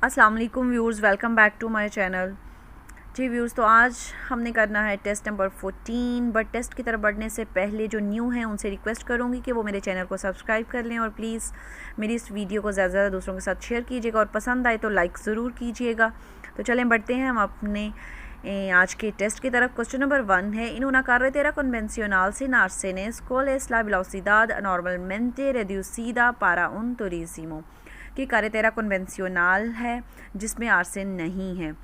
अस्सलाम वालेकुम viewers, welcome back to my channel. जी व्यूअर्स, तो आज हमने करना है टेस्ट नंबर 14। बट टेस्ट की तरफ बढ़ने से पहले जो न्यू हैं उनसे रिक्वेस्ट करूंगी कि वो मेरे चैनल को सब्सक्राइब कर लें और प्लीज़ मेरी इस वीडियो को ज़्यादा से ज़्यादा दूसरों के साथ शेयर कीजिएगा और पसंद आए तो लाइक ज़रूर कीजिएगा। तो चलें बढ़ते हैं हम अपने आज के टेस्ट की तरफ। क्वेश्चन नंबर 1 है: en una carretera convencional sin arcenes, ¿cuál es la velocidad normalmente reducida para un turismo? कि carretera convencional है जिसमें आर्सेन नहीं है,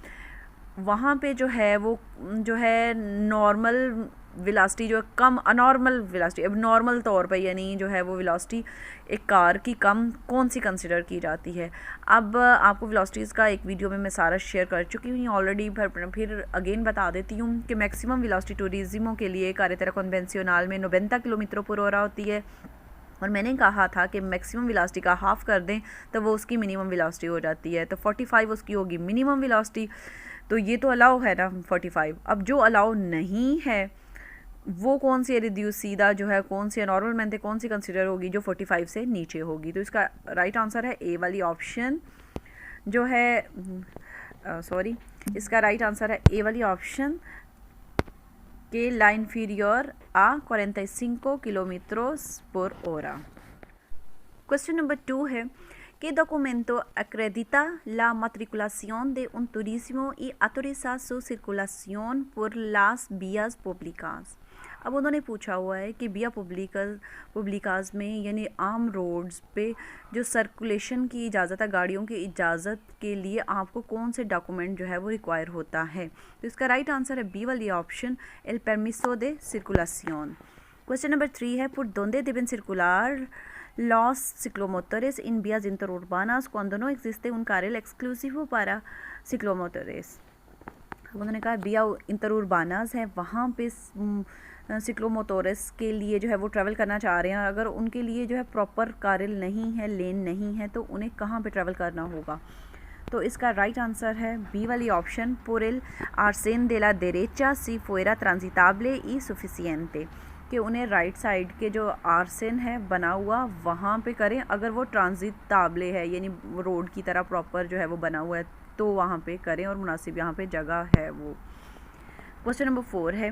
वहाँ पे जो है वो जो है नॉर्मल वेलोसिटी, जो है कम अनॉर्मल वेलोसिटी, अब नॉर्मल तौर पे यानी जो है वो वेलोसिटी एक कार की कम कौन सी कंसिडर की जाती है। अब आपको वेलोसिटीज़ का एक वीडियो में मैं सारा शेयर कर चुकी हूँ ऑलरेडी, फिर अगेन बता देती हूँ कि मैक्सिमम वेलोसिटी टूरिज्मो के लिए carretera convencional में 90 किलोमीटर पर हॉर होती है, और मैंने कहा था कि मैक्सिमम वेलोसिटी का हाफ़ कर दें तो वो उसकी मिनिमम वेलोसिटी हो जाती है, तो 45 उसकी होगी मिनिमम वेलोसिटी। तो ये तो अलाउ है ना 45। अब जो अलाउ नहीं है वो कौन सी रिड्यूस सीधा जो है, कौन सी नॉर्मल मैंथ है, कौन सी कंसिडर होगी जो 45 से नीचे होगी। तो इसका राइट आंसर है ए वाली ऑप्शन जो है, सॉरी, इसका राइट आंसर है ए वाली option que la inferior a 45 kilómetros por hora. Question number 2 है: ¿qué documento acredita la matriculación de un turismo y autoriza su circulación por las vías públicas? अब उन्होंने पूछा हुआ है कि विया पब्लिकाज में यानी आम रोड्स पे जो सर्कुलेशन की इजाज़त है, गाड़ियों की इजाज़त के लिए आपको कौन से डॉक्यूमेंट जो है वो रिक्वायर होता है। तो इसका राइट आंसर है बी वाली ऑप्शन, एल परमिसो दे सर्कुलाción. क्वेश्चन नंबर 3 है: ¿por dónde deben circular los ciclomotores en vías interurbanas cuando no existe un carril exclusivo para ciclomotores? उन्होंने कहा विया इंटरउर्बानास है, वहाँ पे सिक्लोमोटोरस के लिए जो है वो ट्रैवल करना चाह रहे हैं, अगर उनके लिए जो है प्रॉपर कारल नहीं है, लेन नहीं है, तो उन्हें कहाँ पे ट्रैवल करना होगा। तो इसका राइट आंसर है बी वाली option, por el arcén de la derecha si fuera transitable y suficiente, कि उन्हें राइट साइड के जो आर्सेन है बना हुआ वहाँ पे करें, अगर वो ट्रांजिताबले है यानी रोड की तरह प्रॉपर जो है वो बना हुआ है तो वहाँ पे करें और मुनासिब यहाँ पे जगह है वो। क्वेश्चन नंबर 4 है: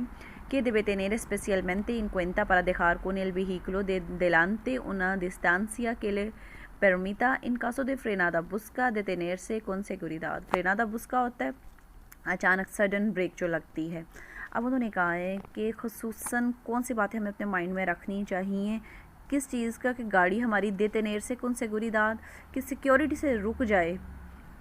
¿qué debe tener especialmente en cuenta para dejar con el vehículo de delante una distancia que le permita en caso de frenada brusca detenerse con seguridad? फ्रेनादा ब्रुस्का होता है अचानक सडन ब्रेक जो लगती है। अब उन्होंने कहा है कि खुसूसन कौन सी बातें हमें अपने माइंड में रखनी चाहिए, किस चीज़ का, कि गाड़ी हमारी देतेनेर से कौन seguridad, कि सिक्योरिटी से रुक जाए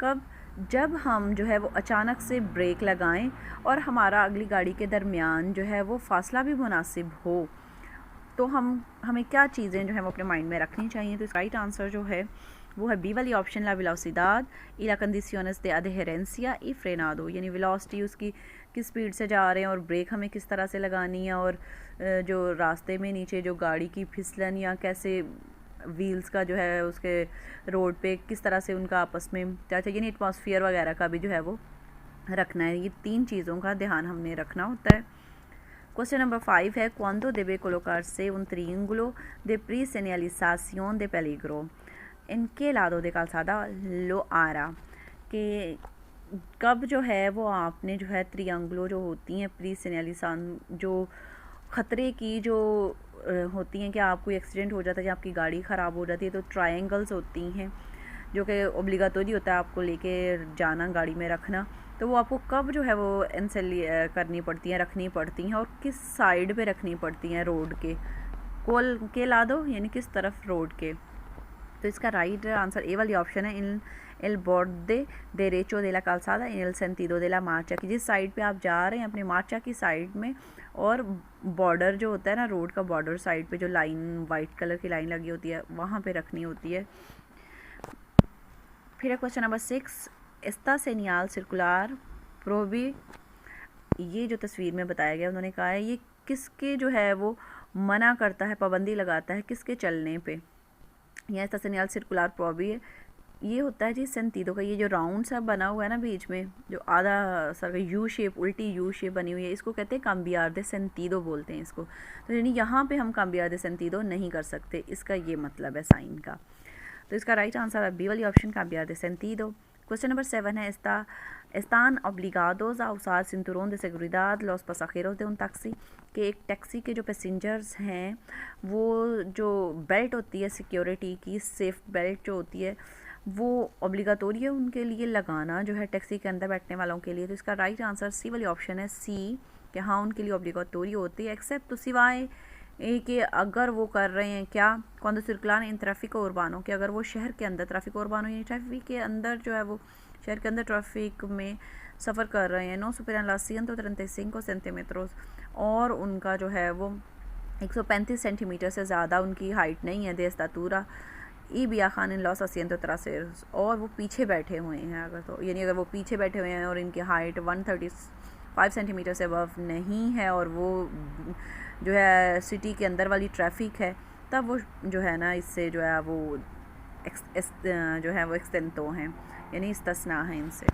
कब, जब हम जो है वो अचानक से ब्रेक लगाएं और हमारा अगली गाड़ी के दरमियान जो है वो फासला भी मुनासिब हो। तो हमें क्या चीज़ें जो है वो अपने माइंड में रखनी चाहिए। तो इसका राइट आंसर जो है वो है बी वाली ऑप्शन, ला वेलोसिडad y la condiciones de adherencia y frenado, यानी वेलोसिटी उसकी किस स्पीड से जा रहे हैं और ब्रेक हमें किस तरह से लगानी है, और जो रास्ते में नीचे जो गाड़ी की फिसलन या कैसे व्हील्स का जो है उसके रोड पे किस तरह से उनका आपस में चाहे यानी एटमॉस्फेयर वगैरह का भी जो है वो रखना है। ये 3 चीज़ों का ध्यान हमने रखना होता है। क्वेश्चन नंबर 5 है: ¿cuándo debe colocarse un triángulo de preseñalización de peligro? ¿en qué lado de calzada lo hará? कि कब जो है वो आपने जो है त्रियांगुलो जो होती हैं प्रीसेनियलिसान, जो ख़तरे की जो होती हैं कि आपको एक्सीडेंट हो जाता है या आपकी गाड़ी ख़राब हो जाती है, तो ट्रायंगल्स होती हैं जो कि ओब्लिगाटोरी होता है आपको लेके जाना, गाड़ी में रखना। तो वो आपको कब जो है वो करनी पड़ती हैं, रखनी पड़ती हैं, और किस साइड पे रखनी पड़ती हैं रोड के, कोल के ला दो यानी किस तरफ रोड के। तो इसका राइट आंसर ए वाली ऑप्शन है, इन एल बॉर्डे derecho de la calzada en el sentido de la marcha, कि जिस साइड पे आप जा रहे हैं अपने मार्चा की साइड में, और बॉर्डर जो होता है ना रोड का बॉर्डर साइड पे जो लाइन वाइट कलर की लाइन लगी होती है वहाँ पे रखनी होती है। फिर है question number 6: esta señal circular prohíbe, ये जो तस्वीर में बताया गया उन्होंने कहा है ये किसके जो है वो मना करता है, पाबंदी लगाता है किसके चलने पे। यह esta señal circular prohíbe ये होता है जी सेंतीदो का, ये जो राउंड सा बना हुआ है ना बीच में, जो आधा सर्कल यू शेप, उल्टी यू शेप बनी हुई है, इसको कहते हैं cambiar de sentido बोलते हैं इसको। तो यानी यहाँ पे हम cambiar de sentido नहीं कर सकते, इसका ये मतलब है साइन का। तो इसका राइट आंसर है बी वाली option, cambiar de sentido। Question number 7 है están obligados a usar cinturón de seguridad los pasajeros de un taxi, कि एक टैक्सी के जो पैसेंजर्स हैं वो जो बेल्ट होती है सिक्योरिटी की, सेफ बेल्ट जो होती है वो ऑब्लिगाटोरी है उनके लिए लगाना जो है टैक्सी के अंदर बैठने वालों के लिए। तो इसका राइट आंसर सी वाली ऑप्शन है, सी, कि हाँ उनके लिए ऑब्लिगाटोरी होती है, एक्सेप्ट तो सिवाय कि अगर वो कर रहे हैं क्या cuando circulan en tráfico urbano, कि अगर वो शहर के अंदर ट्रैफिक उर्बानो यानी ट्रैफिक के अंदर जो है वो शहर के अंदर ट्रैफिक में सफ़र कर रहे हैं, 135 सेंटीमीटर्स, और उनका जो है वो 135 सेंटीमीटर से ज़्यादा उनकी हाइट नहीं है, de estatura y viajan en los asientos traseros, और वो पीछे बैठे हुए हैं अगर, तो यानी अगर वो पीछे बैठे हुए हैं और इनकी हाइट 135 सेंटीमीटर से अबव नहीं है और वो जो है सिटी के अंदर वाली ट्रैफिक है, तब वो जो है ना इससे जो है वो एक्सटेंटो हैं, यानी इस्तिस्ना है इनसे।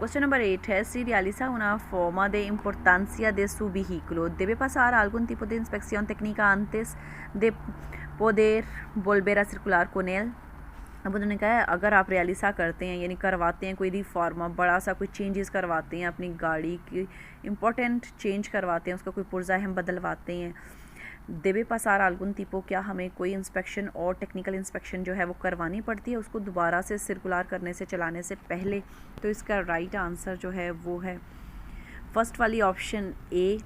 Question number 8 है, si realiza una forma de importancia de su vehículo, debe pasar algún tipo de inspección técnica antes de poder volver a circular con él। अब उन्होंने कहा है अगर आप रियलिसा करते हैं यानी करवाते हैं कोई रिफॉर्मा, बड़ा सा कोई चेंजेस करवाते हैं अपनी गाड़ी की, इम्पोर्टेंट चेंज करवाते हैं, उसका कोई पुर्जा हम बदलवाते हैं, देवे पासार आलगुन tipo, क्या हमें कोई इंस्पेक्शन और टेक्निकल इंस्पेक्शन जो है वो करवानी पड़ती है उसको दोबारा से सर्कुलर करने से, चलाने से पहले। तो इसका राइट आंसर जो है वो है फर्स्ट वाली ऑप्शन ए,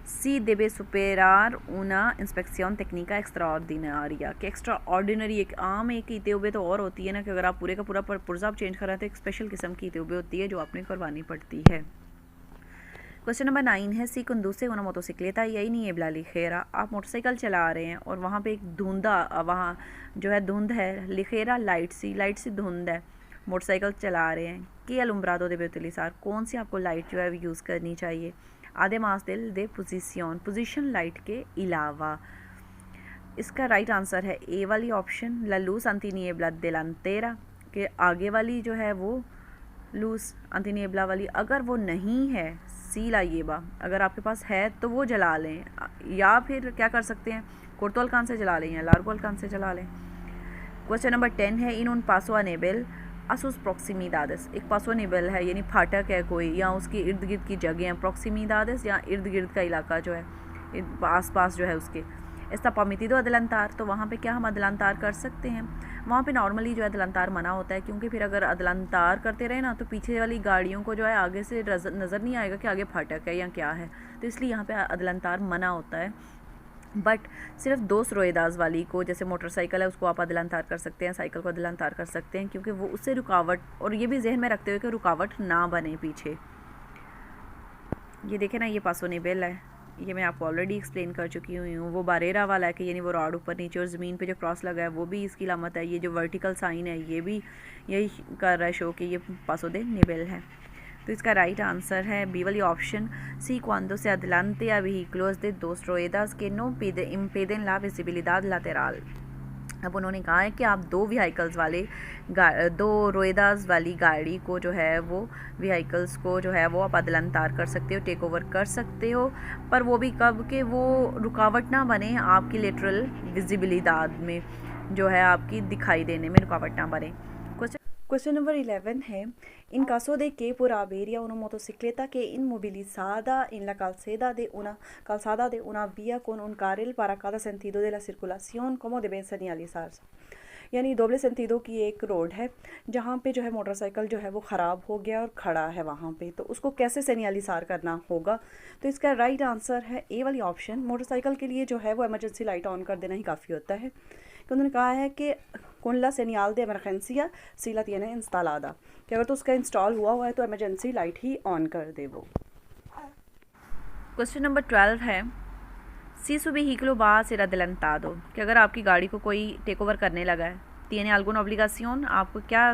सी debe superar una inspección técnica extraordinaria, कि एक्स्ट्रा ऑर्डिनरी एक आम एक ईते तो और होती है ना कि अगर आप पूरे का पूरा पुर्जा आप चेंज कर रहे हैं तो एक स्पेशल किस्म की ईते होती है जो आपने करवानी पड़ती है। क्वेश्चन नंबर 9 है, सी conduce una motocicleta y hay niebla ligera, आप मोटरसाइकिल चला रहे हैं और वहाँ पे एक धुंधा, वहाँ जो है धुंध है, लिखेरा लाइट सी धुंध है, मोटरसाइकिल चला रहे हैं, कि अलुम्ब्रादो debe utilizar, कौन सी आपको लाइट जो है यूज़ करनी चाहिए, además del de position light के अलावा। इसका राइट आंसर है ए वाली option, la luz antiniebla delantera, के आगे वाली जो है वो लूज अंतिनियबला वाली, अगर वो नहीं है सी लाइएबा, अगर आपके पास है तो वो जला लें, या फिर क्या कर सकते हैं कोर्टोल कान से जला लें या लार्गोल कान से जला लें। क्वेश्चन नंबर 10 है, इन उन पासो नेबल असूस प्रोक्सीमिदादस, एक पासो नेबल है यानी फाटक है कोई, या उसके इर्द गिर्द की जगह हैं, प्रोक्सीमिदादस या इर्द गिर्द का इलाका जो है आस पास जो है उसके, इसका पमितिदो अदलंतार, तो वहाँ पे क्या हम अदलंतार कर सकते हैं, वहाँ पे नॉर्मली जो है अदलंतार मना होता है, क्योंकि फिर अगर अदलंतार करते रहे ना तो पीछे वाली गाड़ियों को जो है आगे से नज़र नहीं आएगा कि आगे फाटक है या क्या है, तो इसलिए यहाँ पे अदलंतार मना होता है। बट सिर्फ दो रोएदाज वाली को, जैसे मोटरसाइकिल है उसको आप अदलंतार कर सकते हैं, साइकिल को अदलंतार कर सकते हैं, क्योंकि वो उससे रुकावट, और ये भी जहन में रखते हुए कि रुकावट ना बने पीछे। ये देखें ना, ये पासो नेबल है, ये मैं आपको ऑलरेडी एक्सप्लेन कर चुकी हुई हूँ। वो बारेरा वाला है कि यानी वो रॉड ऊपर नीचे और ज़मीन पे जो क्रॉस लगा है वो भी इसकी लामत है। ये जो वर्टिकल साइन है ये भी यही कर रहा है शो कि ये पासो दे नेबल है। तो इसका राइट आंसर है बी वाली option, C cuando se adelante a vehículos de dos ruedas que no impiden la visibilidad lateral। अब उन्होंने कहा है कि आप दो रोएदास वाली गाड़ी को जो है वो व्हीकल्स को जो है वो आप अदलंतार कर सकते हो, टेक ओवर कर सकते हो, पर वो भी कब कि वो रुकावट ना बने आपकी लेटरल विजिबिलिटी में, जो है आपकी दिखाई देने में रुकावट ना बने। क्वेश्चन नंबर 11 है, इन caso de que por haber una motocicleta que inmovilizada en la calzada de una vía con un carril para cada sentido de la circulación, ¿cómo deben señalizarse? यानी दोबले सेंटीदो की एक रोड है जहाँ पे जो है मोटरसाइकिल जो है वो ख़राब हो गया और खड़ा है वहाँ पे, तो उसको कैसे सेनियालिसार करना होगा। तो इसका राइट आंसर है ए वाली ऑप्शन, मोटरसाइकिल के लिए जो है वो इमरजेंसी लाइट ऑन कर देना ही काफ़ी होता है, कि उन्होंने कहा है कि con la señal de emergencia si la tiene instalada, कि अगर तो उसका इंस्टॉल हुआ है तो इमरजेंसी लाइट ही ऑन कर दे वो। क्वेश्चन नंबर 12 है, si su vehículo va a ser adelantado, कि अगर आपकी गाड़ी को कोई टेक ओवर करने लगा है, tiene alguna obligación, आपको क्या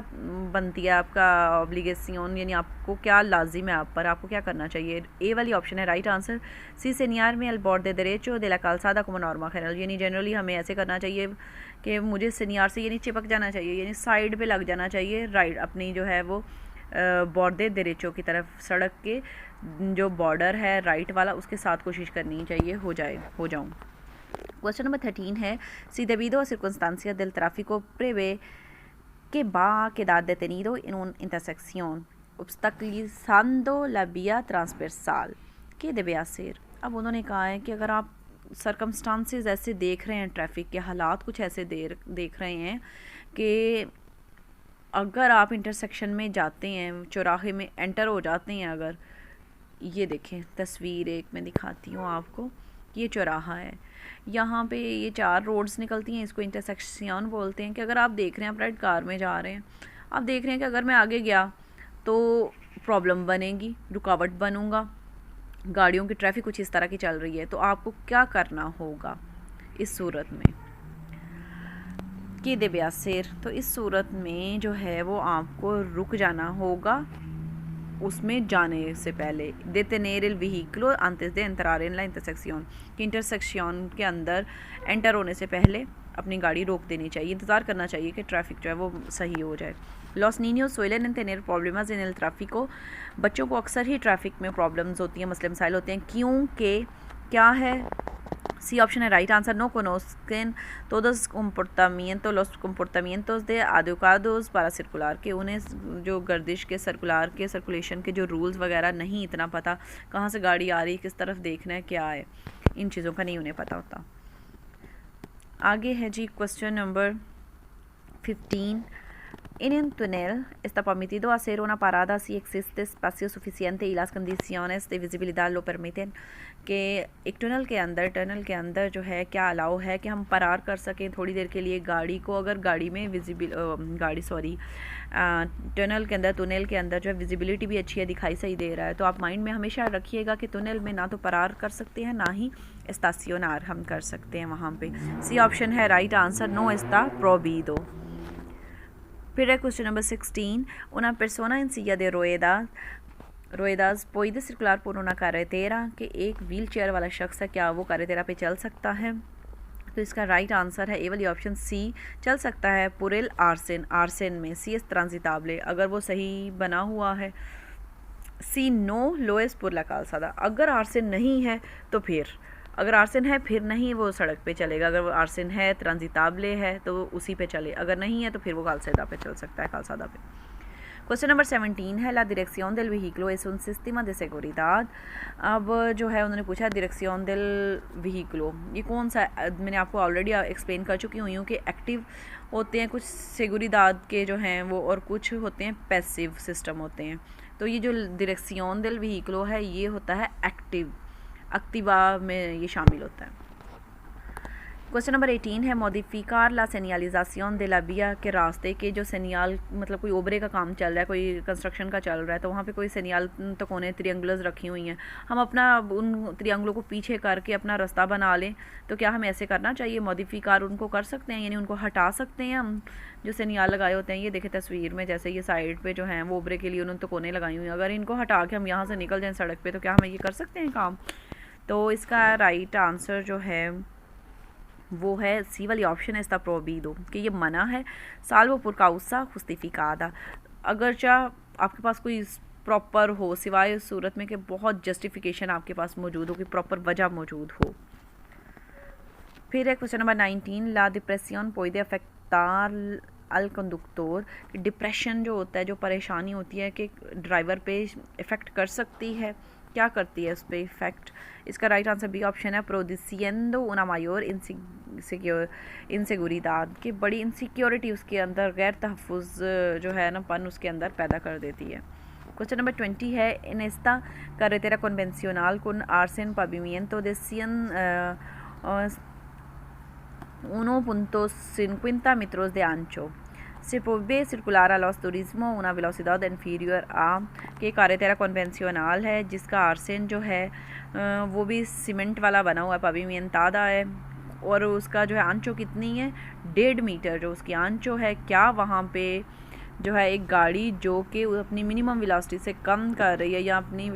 बनती है आपका ऑब्लिगेशन, यानी आपको क्या लाजिम है आप पर, आपको क्या करना चाहिए। ए वाली ऑप्शन है राइट आंसर, सी señalar में al borde derecho de la calzada como norma general, यानी जनरली हमें ऐसे करना चाहिए कि मुझे सेनियार से यानी चिपक जाना चाहिए, यानी साइड पे लग जाना चाहिए, राइट अपनी जो है वो बॉर्डर देरेचो की तरफ, सड़क के जो बॉर्डर है राइट वाला उसके साथ कोशिश करनी चाहिए हो जाऊँ। क्वेश्चन नंबर 13 है, si debido a circunstancias del tráfico que va a quedar detenido en una intersección obstaculizando la vía transversal, ¿qué debe hacer? अब उन्होंने कहा है कि अगर आप सर्कमस्टांसेस ऐसे देख रहे हैं, ट्रैफिक के हालात कुछ ऐसे देख रहे हैं कि अगर आप इंटरसेक्शन में जाते हैं, चौराहे में एंटर हो जाते हैं, अगर ये देखें तस्वीर एक मैं दिखाती हूँ आपको, ये चौराहा है, यहाँ पे ये 4 रोड्स निकलती हैं, इसको इंटरसेक्शन बोलते हैं। कि अगर आप देख रहे हैं, आप राइट कार में जा रहे हैं, आप देख रहे हैं कि अगर मैं आगे गया तो प्रॉब्लम बनेगी, रुकावट बनूंगा, गाड़ियों की ट्रैफिक कुछ इस तरह की चल रही है, तो आपको क्या करना होगा इस सूरत में? कि देवे आसेर, तो इस सूरत में जो है वो आपको रुक जाना होगा उसमें जाने से पहले। detener el vehículo antes de entrar en la intersección, कि इंटरसेक्शन के अंदर एंटर होने से पहले अपनी गाड़ी रोक देनी चाहिए, इंतज़ार करना चाहिए कि ट्रैफिक जो है वो सही हो जाए। Los niños suelen tener problemas en el tráfico, बच्चों को अक्सर ही ट्रैफिक में प्रॉब्लम्स होती हैं, मसले मसाइल होते हैं, क्योंकि क्या है? सी ऑप्शन है right answer, no conozcan todos los comportamientos de adecuados para circular, कि उन्हें जो गर्दिश के सर्कुलर के सर्कुलेशन के जो रूल्स वगैरह नहीं इतना पता, कहाँ से गाड़ी आ रही, किस तरफ देखना है, क्या है, इन चीज़ों का नहीं उन्हें पता होता। आगे है जी question number 15। En un túnel está permitido hacer una parada si existe espacio suficiente y las condiciones de visibilidad lo permiten, कि एक टनल के अंदर जो है क्या अलाउ है कि हम पार कर सकें थोड़ी देर के लिए गाड़ी को, अगर गाड़ी में टनल के अंदर जो है विजिबिलिटी भी अच्छी है, दिखाई सही दे रहा है। तो आप माइंड में हमेशा रखिएगा कि टनल में ना तो पार कर सकते हैं, ना ही एस्तासियोनार हम कर सकते हैं वहाँ पे। सी ऑप्शन है राइट आंसर, नो está prohibido। फिर है question number 16। una persona en silla de ruedas puede circular por una carretera, कि एक व्हील चेयर वाला शख्स है, क्या वो carretera पे चल सकता है? तो इसका राइट आंसर है ए वाली ऑप्शन सी, चल सकता है। पुरेल आर्सेन में, सी एस ट्रांजिताबले, अगर वो सही बना हुआ है। सी नो लोएस पुर ला कालसादा, अगर आर्सेन नहीं है तो फिर, अगर आर्सेन है फिर नहीं वो सड़क पे चलेगा, अगर वो आर्सेन है ट्रांजिताबले है तो उसी पे चले, अगर नहीं है तो फिर वो कालसादा पे चल सकता है, कालसादा पे। क्वेश्चन नंबर 17 है ला direction del vehículo es un sistema de seguridad। अब जो है उन्होंने पूछा डायरेक्शन del vehículo, ये कौन सा, मैंने आपको ऑलरेडी एक्सप्लेन कर चुकी हुई हूँ कि एक्टिव होते हैं कुछ सेगुरिदाद के जो हैं वो, और कुछ होते हैं पैसिव सिस्टम होते हैं। तो ये जो डायरेक्शन del vehículo है ये होता है एक्टिवा में ये शामिल होता है। क्वेश्चन नंबर 18 है मॉडिफिकार ला सेनियलिजाción de la vía, के रास्ते के जो सेनियाल, मतलब कोई ओबरे का काम चल रहा है, कोई कंस्ट्रक्शन का चल रहा है, तो वहाँ पे कोई सेनियाल तो कोने त्रिएंगुलर्स रखी हुई हैं, हम अपना उन त्रिएंगुलों को पीछे करके अपना रास्ता बना लें, तो क्या हमें ऐसे करना चाहिए? मॉडिफिकार उनको कर सकते हैं, यानी उनको हटा सकते हैं हम, जो सेनियाल लगाए होते हैं। ये देखे तस्वीर में, जैसे ये साइड पे जो हैं वो ओबरे के लिए उन्होंने तो कोने लगाई हुई हैं, अगर इनको हटा के हम यहाँ से निकल जाएँ सड़क पर, तो क्या हम ये कर सकते हैं काम? तो इसका राइट आंसर जो है वो है सी वाली ऑप्शन है, इसका प्रोबीदो, कि ये मना है। साल्वो पुर काउसा जुस्टिफिकादा, अगर चाह आपके पास कोई प्रॉपर हो, सिवाय उस सूरत में कि बहुत जस्टिफिकेशन आपके पास मौजूद हो, कि प्रॉपर वजह मौजूद हो। फिर है क्वेश्चन नंबर 19 ला डिप्रेसियन पुede afectar al conductor, कि डिप्रेशन जो होता है, जो परेशानी होती है कि ड्राइवर पे इफ़ेक्ट कर सकती है, क्या करती है उस पर इफ़ेक्ट? इसका राइट आंसर बी ऑप्शन है प्रोडिसियंदो una mayor इंसिक्योरिदाद, की बड़ी इनसिक्योरिटी उसके अंदर, गैर तहफ़्फ़ुज़ जो है ना पन उसके अंदर पैदा कर देती है। क्वेश्चन नंबर 20 है en esta carretera convencional con arsen pavimento de 1.50 metros de ancho se puede circular a los turismo una velocidad inferior a, कि carretera convencional है जिसका आर्सेन जो है वो भी सीमेंट वाला बना हुआ है, pavimentada है, और उसका जो है आंचो कितनी है? 1.5 मीटर जो उसकी आंचो है। क्या वहाँ पे जो है एक गाड़ी जो कि अपनी मिनिमम वेलोसिटी से कम कर रही है, या अपनी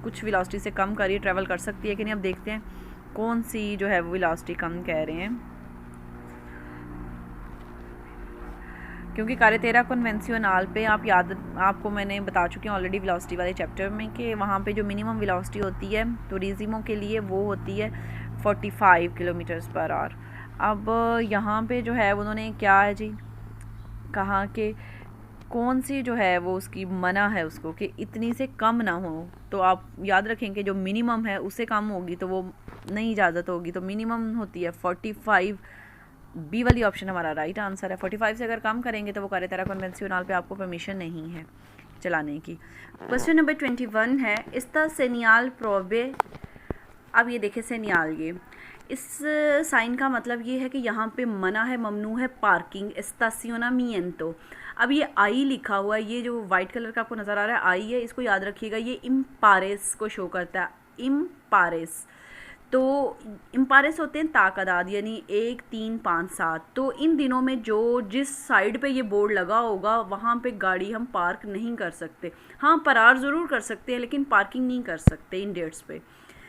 कुछ वेलोसिटी से कम कर रही है, ट्रैवल कर सकती है कि नहीं? अब देखते हैं कौन सी जो है वो वेलोसिटी कम कह रहे हैं, क्योंकि carretera convencional पे आपको मैंने बता चुकी हूँ ऑलरेडी वेलोसिटी वाले चैप्टर में, कि वहाँ पे जो मिनिमम वेलोसिटी होती है टूरिज्मों के लिए वो होती है 45 किलोमीटर्स पर आवर। अब यहाँ पे जो है उन्होंने क्या है जी, कहा कि कौन सी जो है वो उसकी मना है उसको कि इतनी से कम ना हो। तो आप याद रखें कि जो मिनिमम है उससे कम होगी तो वो नहीं इजाज़त होगी, तो मिनिमम होती है 45। बी वाली ऑप्शन हमारा राइट आंसर है। 45 से अगर कम करेंगे तो वो कार्यतरा कन्वेंशनल पे आपको परमिशन नहीं है चलाने की। क्वेश्चन नंबर 21 है इस्ता सेनियाल प्रोबे। अब ये देखें सेनियाल, ये इस साइन का मतलब ये है कि यहाँ पे मना है, ममनू है पार्किंग, एस्तासियोनामिएंतो। अब ये आई लिखा हुआ है, ये जो वाइट कलर का आपको नज़र आ रहा है आई है, इसको याद रखिएगा, ये इम्पारेस को शो करता है, इम्पारेस। तो इम्पारेस होते हैं ताकदाद, यानी 1 3 5 7। तो इन दिनों में जो जिस साइड पे ये बोर्ड लगा होगा वहाँ पे गाड़ी हम पार्क नहीं कर सकते। हाँ, परार ज़रूर कर सकते हैं लेकिन पार्किंग नहीं कर सकते इन डेट्स पे।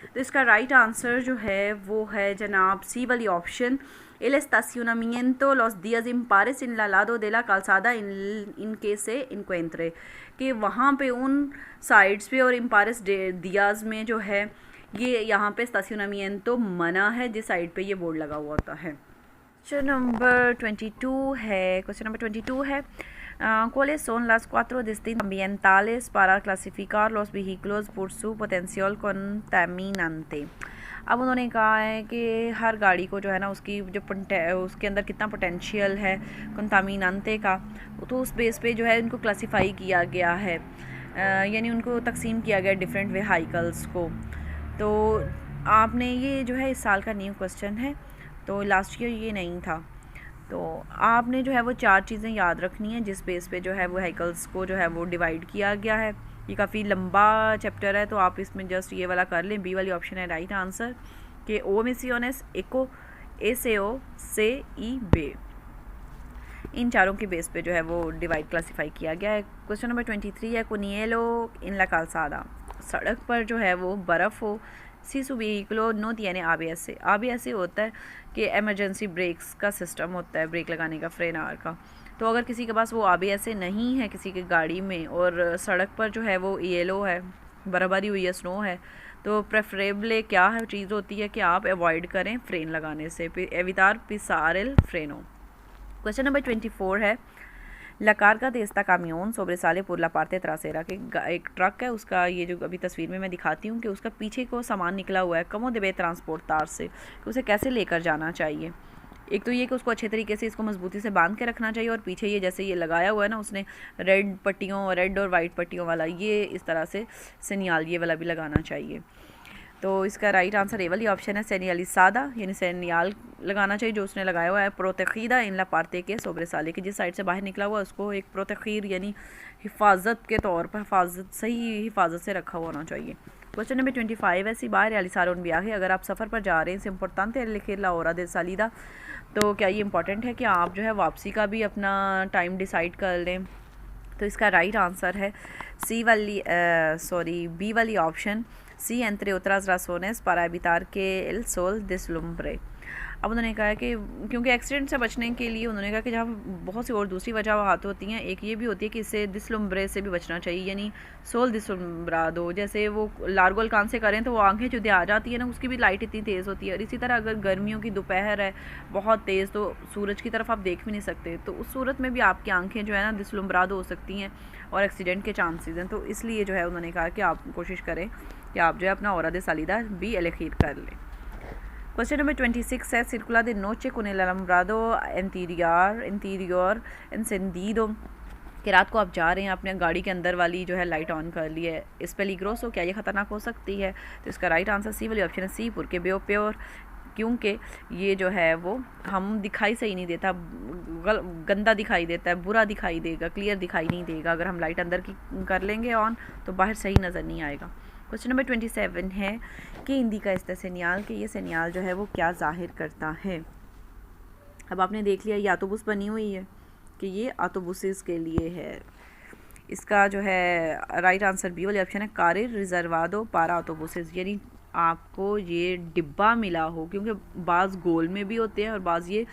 तो इसका राइट आंसर जो है वो है जनाब सी वाली option, El estacionamiento los días impares en la lado de la calzada in que se encuentre, कि वहाँ पे उन साइड्स पे और इम्पारेस दियाज में जो है ये यहाँ पे estacionamiento मना है जिस साइड पे ये बोर्ड लगा हुआ होता है। क्वेश्चन नंबर 22 है ¿cuáles son las 4 distintas ambientales para clasificar los vehículos por su potencial contaminante? अब उन्होंने कहा है कि हर गाड़ी को जो है ना उसकी जो उसके अंदर कितना पोटेंशियल है कंटामिनांते का, तो उस बेस पे जो है उनको क्लासिफाई किया गया है, यानी उनको तकसीम किया गया डिफरेंट व्हीकल्स को। तो आपने ये जो है इस साल का न्यू क्वेश्चन है, तो लास्ट ईयर ये नहीं था। तो आपने जो है वो 4 चीज़ें याद रखनी है जिस बेस पे जो है वो व्हीकल्स को जो है वो डिवाइड किया गया है। ये काफ़ी लंबा चैप्टर है तो आप इसमें जस्ट ये वाला कर लें। बी वाली ऑप्शन है राइट आंसर कि ओमिसियोनेस इको एसेओ से ई बे, इन चारों के बेस पे जो है वो डिवाइड क्लासिफाई किया गया है। क्वेश्चन नंबर 23 है कुनिएलो इन ला कालसादा, सड़क पर जो है वो बर्फ़ हो, सी सु व्हीकलो नो यानी ABS से होता है कि एमरजेंसी ब्रेक्स का सिस्टम होता है, ब्रेक लगाने का, फ्रेन आर का। तो अगर किसी के पास वो ABS नहीं है किसी की गाड़ी में और सड़क पर जो है वो येलो है, बर्फ़बारी हुई है, स्नो है, तो प्रेफरेबल क्या है चीज़ होती है कि आप अवॉइड करें फ्रेन लगाने से, एवितार पिसारेल फ्रेनो। क्वेश्चन नंबर 24 है La carga de esta camión sobresale por la parte trasera, कि एक ट्रक है उसका, ये जो अभी तस्वीर में मैं दिखाती हूँ कि उसका पीछे को सामान निकला हुआ है, कमो देवे ट्रांसपोर्टार से, कि उसे कैसे लेकर जाना चाहिए। एक तो ये कि उसको अच्छे तरीके से इसको मजबूती से बांध के रखना चाहिए और पीछे ये जैसे ये लगाया हुआ है ना उसने रेड और वाइट पट्टियों वाला, ये इस तरह से सेनियाल ये वाला भी लगाना चाहिए। तो इसका राइट आंसर ए वाली ऑप्शन है सेनियालिसादा, यानी सेनियाल लगाना चाहिए जो उसने लगाया हुआ है। प्रोतेखीदा इन ला पार्ते के सोब्रेसाले, के जिस साइड से बाहर निकला हुआ है उसको एक प्रोतेखीर यानी हिफाजत के तौर पर सही हिफाजत से रखा हुआ होना चाहिए। क्वेश्चन नंबर 25 है सिबार रियलिसारोन ब्याहे, अगर आप सफ़र पर जा रहे हैं से इम्पोर्टेंट लिखे ला ओरा दे सालीदा, तो क्या ये इंपॉर्टेंट है कि आप जो है वापसी का भी अपना टाइम डिसाइड कर लें। तो इसका राइट आंसर है बी वाली ऑप्शन, सी entre otras razones para evitar que el sol deslumbre। अब उन्होंने कहा है कि क्योंकि एक्सीडेंट से बचने के लिए उन्होंने कहा कि जहाँ बहुत सी और दूसरी वजह हाथ होती हैं, एक ये भी होती है कि इससे दिसलुम्ब्रे से भी बचना चाहिए, यानी सोल दिसलुम्ब्रा दो, जैसे वो लारगोल कान से करें तो वो आंखें जो आ जाती है ना उसकी भी लाइट इतनी तेज़ होती है। और इसी तरह अगर गर्मियों की दोपहर है बहुत तेज़ तो सूरज की तरफ आप देख भी नहीं सकते, तो उस सूरत में भी आपकी आंखें जो है ना दिसलुम्ब्रा हो सकती हैं और एक्सीडेंट के चांसेस हैं। तो इसलिए जो है उन्होंने कहा कि आप कोशिश करें कि आप जो है अपना ओरा दे सालीदा भी एलेखीर कर लें। क्वेश्चन नंबर 26 है सिर्कुला de noche con el alumbrado interior encendido, कि रात को आप जा रहे हैं अपने गाड़ी के अंदर वाली जो है लाइट ऑन कर ली है, इस पेलिग्रोसो, क्या ये ख़तरनाक हो सकती है। तो इसका राइट आंसर सी वाली ऑप्शन है सी पुर के प्योर, क्योंकि ये जो है वो हम दिखाई सही नहीं देता, गंदा दिखाई देता है, बुरा दिखाई देगा, क्लियर दिखाई नहीं देगा। अगर हम लाइट अंदर की कर लेंगे ऑन तो बाहर सही नज़र नहीं आएगा। क्वेश्चन नंबर 27 है कि हिंदी का इस्ता सेनियाल, कि ये सेनियाल जो है वो क्या ज़ाहिर करता है। अब आपने देख लिया ये ऑटोबुस बनी हुई है कि ये ऑटोबुसेस के लिए है। इसका जो है राइट आंसर बी वाली ऑप्शन है कारिर रिजर्वादो पारा ऑटोबुसेस, यानी आपको ये डिब्बा मिला हो, क्योंकि बाज़ गोल में भी होते हैं और बाज़ ये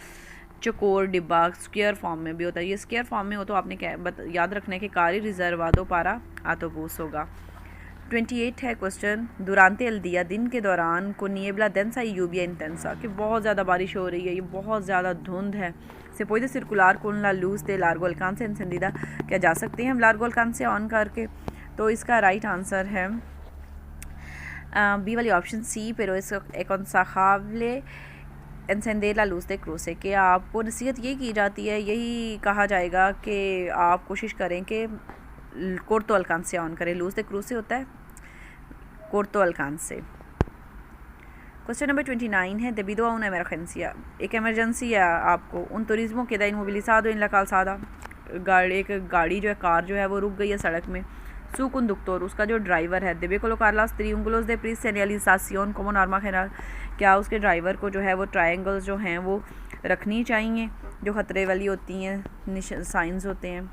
चकोर डिब्बा स्क्वायर फॉर्म में भी होता है। ये स्क्वायर फॉर्म में हो तो आपने क्या याद रखना है कि कारिर रिजर्वादो पारा ऑटोबुस होगा। 28 है क्वेश्चन, दुरांते एल दिया, दिन के दौरान को निएबला densa y lluvia intensa, कि बहुत ज़्यादा बारिश हो रही है, ये बहुत ज़्यादा धुंध है। से puede circular con la luz de largo alcance encendida, क्या जा सकते हैं हम लार्गो alcance ऑन करके? तो इसका राइट आंसर है बी वाली ऑप्शन सी, pero es aconsejable encender la luz de cruce, कि आपको नसीहत ये की जाती है, यही कहा जाएगा कि आप कोशिश करें कि कोर्तो alcance ऑन करें। लूज de cruce होता है कोर्तो alcance। क्वेश्चन नंबर 29 है, debido a una emergencia, एक इमरजेंसी है आपको, un turismo queda inmovilizado en la calzada, एक गाड़ी जो है, कार जो है वो रुक गई है सड़क में। su conductor, उसका जो ड्राइवर है, debe colocar las triángulos de señalización como norma general, क्या उसके ड्राइवर को जो है वो ट्रायंगल्स जो हैं वो रखनी चाहिए जो ख़तरे वाली होती हैं, साइंस होते हैं।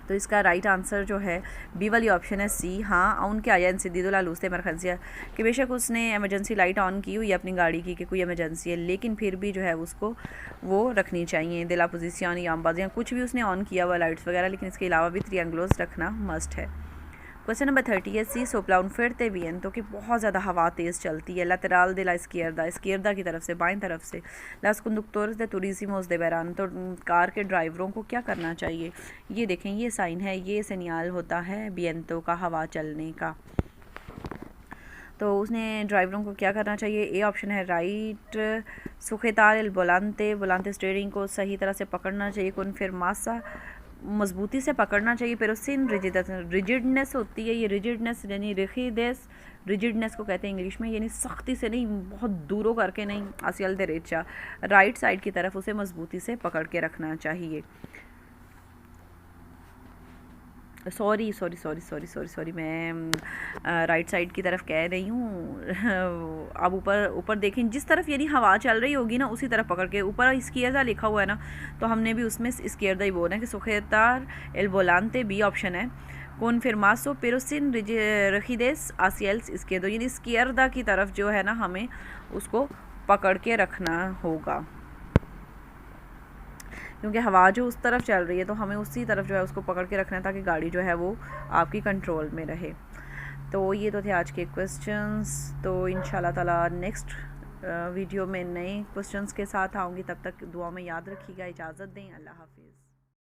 तो इसका राइट आंसर जो है बी वाली ऑप्शन है सी, हाँ aun que haya encendido la luz de emergencia, कि बेशक उसने एमरजेंसी लाइट ऑन की हुई है अपनी गाड़ी की कि कोई इमरजेंसी है, लेकिन फिर भी जो है उसको वो रखनी चाहिए। दिला पोजिशन या आमबाजियाँ कुछ भी उसने ऑन किया हुआ लाइट्स वगैरह, लेकिन इसके अलावा भी ट्रियांगलोस रखना मस्ट है। क्वेश्चन नंबर 30 है, सी सोप्ला un fuerte viento, कि बहुत ज़्यादा हवा तेज़ चलती है, lateral de la izquierda, izquierda की तरफ से, बाएं तरफ से। las conductores de turísimos de verano, तो कार के ड्राइवरों को क्या करना चाहिए? ये देखें, ये साइन है, ये सिग्नल होता है viento का, हवा चलने का। तो उसने ड्राइवरों को क्या करना चाहिए? ए ऑप्शन है राइट, सुखेतार एल बोलांते, बोलांते स्टीयरिंग को सही तरह से पकड़ना चाहिए, कौन फिर मासा मजबूती से पकड़ना चाहिए, pero sin रिजिडनेस होती है, ये रिजिडनेस यानी रिजिडेस, रिजिडनेस को कहते हैं इंग्लिश में, यानी सख्ती से नहीं, बहुत दूरों करके नहीं, आसियल देरेचा, राइट साइड की तरफ उसे मजबूती से पकड़ के रखना चाहिए। सॉरी मैं राइट साइड की तरफ कह रही हूँ। अब ऊपर देखें, जिस तरफ यानी हवा चल रही होगी ना उसी तरफ पकड़ के, ऊपर इसकियरदा लिखा हुआ है ना, तो हमने भी उसमें इसकियरदा ही बोलना है कि सुखेतार एल वोलांते, बी ऑप्शन है, कॉन्फिर्मासो pero sin rigidez hacia el izquierdo, यानी इसकियरदा की तरफ जो है ना हमें उसको पकड़ के रखना होगा, क्योंकि हवा जो उस तरफ चल रही है तो हमें उसी तरफ जो है उसको पकड़ के रखना है ताकि गाड़ी जो है वो आपकी कंट्रोल में रहे। तो ये तो थे आज के क्वेश्चंस। तो इंशाल्लाह ताला नेक्स्ट वीडियो में नए क्वेश्चंस के साथ आऊँगी, तब तक दुआ में याद रखिएगा। इजाज़त दें, अल्लाह हाफिज़।